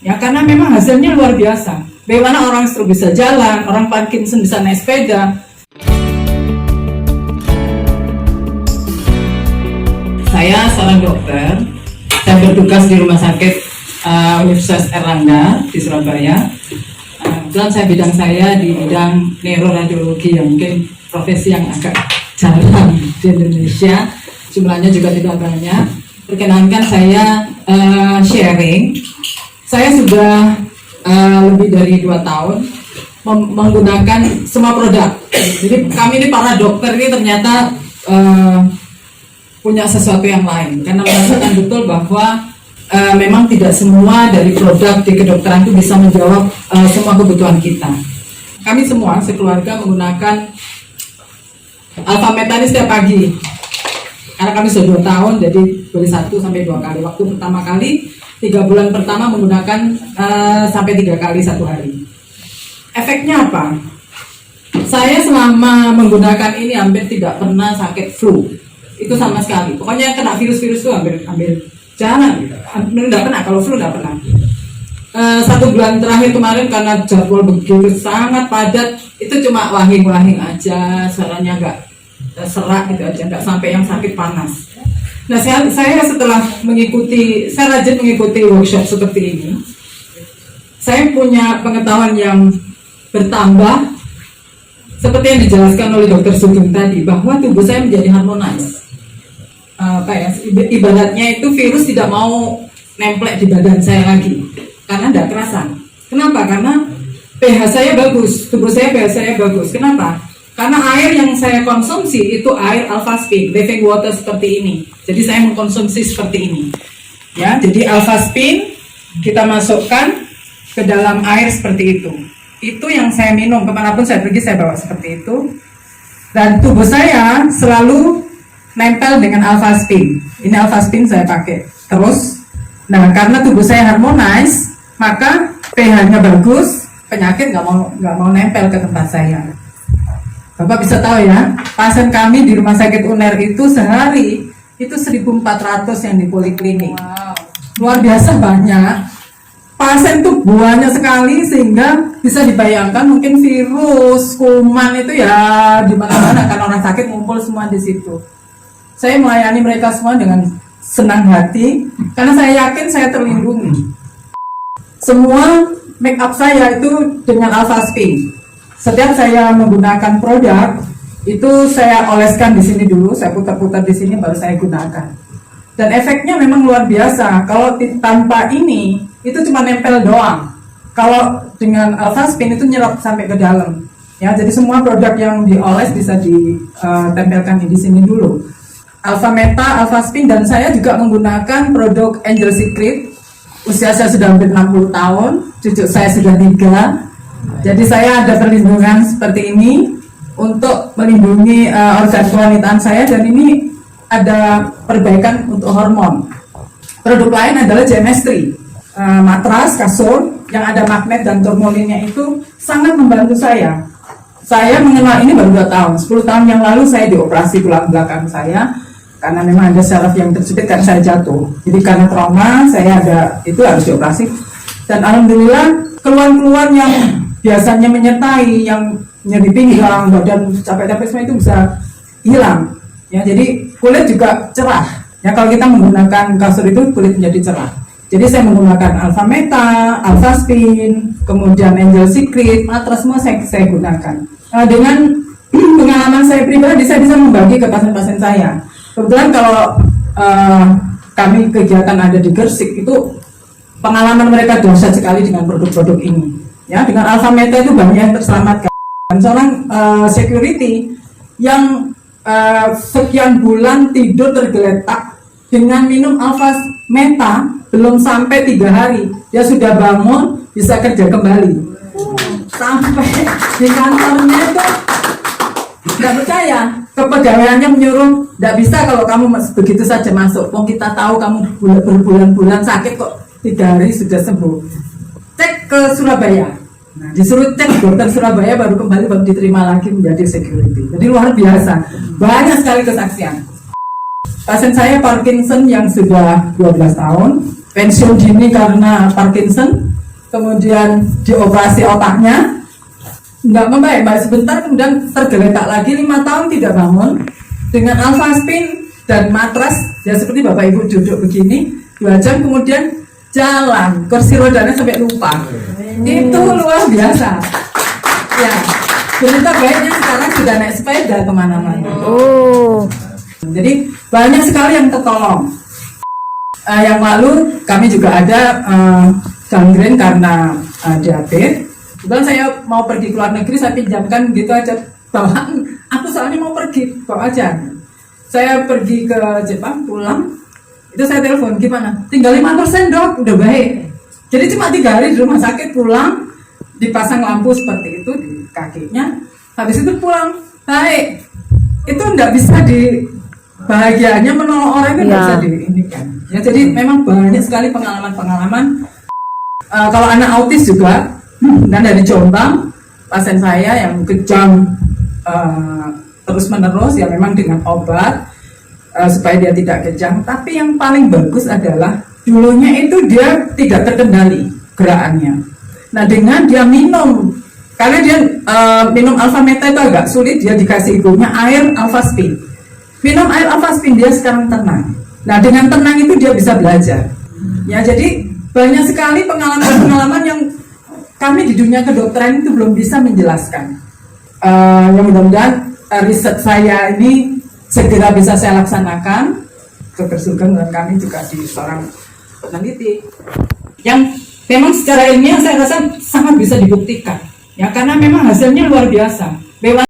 Ya, karena memang hasilnya luar biasa. Bagaimana orang stroke bisa jalan, orang Parkinson bisa naik sepeda. Saya seorang dokter, saya bertugas di Rumah Sakit Universitas Erlangga di Surabaya. Kebetulan bidang saya di bidang neuroradiologi, yang mungkin profesi yang agak jarang di Indonesia, jumlahnya juga tidak banyak. Perkenankan saya sharing. Saya sudah lebih dari 2 tahun menggunakan semua produk. Jadi kami ini para dokter ini ternyata punya sesuatu yang lain, karena merasakan betul bahwa memang tidak semua dari produk di kedokteran itu bisa menjawab semua kebutuhan kita. Kami semua sekeluarga menggunakan Alpha Meta ini setiap pagi, karena kami sudah 2 tahun, jadi boleh 1-2 kali. Waktu pertama kali 3 bulan pertama menggunakan sampai 3 kali 1 hari. Efeknya apa? Saya selama menggunakan ini hampir tidak pernah sakit flu, itu sama sekali. Pokoknya kena virus-virus itu hampir jarang, nggak pernah. Kalau flu nggak pernah. 1 bulan terakhir kemarin karena jadwal begitu sangat padat, itu cuma wahing-wahing aja, suaranya nggak serak gitu aja, nggak sampai yang sakit panas. Nah, saya setelah saya rajin mengikuti workshop seperti ini, saya punya pengetahuan yang bertambah, seperti yang dijelaskan oleh Dr. Sugeng tadi, bahwa tubuh saya menjadi harmonis. Ibaratnya itu virus tidak mau nemplek di badan saya lagi, karena tidak kerasan. Kenapa? Karena pH saya bagus, tubuh saya pH saya bagus. Kenapa? Karena air yang saya konsumsi itu air Alpha Spin, living water seperti ini. Jadi saya mengkonsumsi seperti ini. Ya, jadi Alpha Spin kita masukkan ke dalam air seperti itu. Itu yang saya minum, kemanapun saya pergi saya bawa seperti itu. Dan tubuh saya selalu nempel dengan Alpha Spin. Ini Alpha Spin saya pakai terus. Nah, karena tubuh saya harmonis, maka pH-nya bagus, penyakit nggak mau nempel ke tempat saya. Bapak bisa tahu ya, pasien kami di Rumah Sakit UNER itu sehari itu 1.400 yang di poliklinik. Wow. Luar biasa banyak. Pasien tuh banyak sekali, sehingga bisa dibayangkan mungkin virus, kuman itu ya di mana-mana, kan orang sakit ngumpul semua di situ. Saya melayani mereka semua dengan senang hati, karena saya yakin saya terlindungi. Semua make up saya itu dengan Alpha Spin. Setiap saya menggunakan produk, itu saya oleskan di sini dulu, saya putar-putar di sini baru saya gunakan. Dan efeknya memang luar biasa. Kalau tanpa ini, itu cuma nempel doang. Kalau dengan Alpha Spin itu nyerap sampai ke dalam. Ya, jadi semua produk yang dioles bisa ditempelkan di sini dulu. Alpha Meta, Alpha Spin, dan saya juga menggunakan produk Angel Secret. Usia saya sudah hampir 60 tahun, cucu saya sudah 3. Jadi saya ada perlindungan seperti ini untuk melindungi organ kewanitaan saya, dan ini ada perbaikan untuk hormon. Produk lain adalah Gemestry, matras, kasur yang ada magnet dan turmolinnya, itu sangat membantu saya. Saya mengenal ini baru 2 tahun. 10 tahun yang lalu saya dioperasi tulang belakang saya, karena memang ada saraf yang terjepit karena saya jatuh. Jadi karena trauma saya harus dioperasi. Dan alhamdulillah keluhan-keluhan yang biasanya menyertai, yang nyeri pinggang, badan capek-capek, semua itu bisa hilang. Ya, jadi kulit juga cerah. Ya, kalau kita menggunakan kasur itu kulit menjadi cerah. Jadi saya menggunakan Alpha Meta, Alpha Spin, kemudian Angel Secret, matras, semua saya gunakan. Dengan pengalaman saya pribadi, saya bisa membagi ke pasien-pasien saya. Kebetulan kalau kami kegiatan ada di Gersik, itu pengalaman mereka dahsyat sekali dengan produk-produk ini. Ya, dengan Alpha Meta itu banyak yang terselamatkan. Seorang security yang sekian bulan tidur tergeletak, dengan minum Alpha Meta belum sampai 3 hari dia sudah bangun, bisa kerja kembali. Sampai di kantornya itu nggak percaya, kepegawaiannya menyuruh, nggak bisa kalau kamu begitu saja masuk, kita tahu kamu berbulan-bulan sakit kok 3 hari sudah sembuh. Cek ke Surabaya. Nah, disuruh cek dokter Surabaya, baru kembali, baru diterima lagi menjadi security. Jadi luar biasa, banyak sekali kesaksian. Pasien saya Parkinson yang sudah 12 tahun, pensiun dini karena Parkinson, kemudian dioperasi otaknya, nggak membaik, baik sebentar, kemudian tergeletak lagi 5 tahun tidak bangun, dengan alfaspin dan matras, ya seperti Bapak Ibu duduk begini, 2 jam kemudian jalan, kursi rodanya sampai lupa. Itu luar biasa. Ya, berita baiknya sekarang sudah naik sepeda kemana-mana. Oh. Jadi banyak sekali yang tertolong. Yang lalu kami juga ada gangren karena diabetes. Kebetulan saya mau pergi ke luar negeri, saya pinjamkan gitu aja bawaan. Aku soalnya mau pergi, bawa aja. Saya pergi ke Jepang, pulang, itu saya telepon, gimana? Tinggal 5% dok, udah baik. Jadi cuma 3 hari di rumah sakit, pulang, dipasang lampu seperti itu di kakinya, habis itu pulang, baik. Itu enggak bisa bahagianya menolong orang itu enggak bisa diinikan. Ya, jadi memang banyak sekali pengalaman-pengalaman. Kalau anak autis juga, dan dari Jombang, pasien saya yang kejang terus menerus, ya memang dengan obat supaya dia tidak kejang. Tapi yang paling bagus adalah dulunya itu dia tidak terkendali gerakannya. Nah dengan dia minum, karena dia minum alfameta itu agak sulit, dia dikasih ibunya air alfaspin. Minum air alfaspin dia sekarang tenang. Nah dengan tenang itu dia bisa belajar. Ya jadi banyak sekali pengalaman-pengalaman yang kami di dunia kedokteran itu belum bisa menjelaskan. Yang mudah-mudahan riset saya ini segera bisa saya laksanakan. Dr. Sugeng dan kami juga di seorang peneliti yang memang secara ilmiah saya rasa sangat bisa dibuktikan. Ya karena memang hasilnya luar biasa.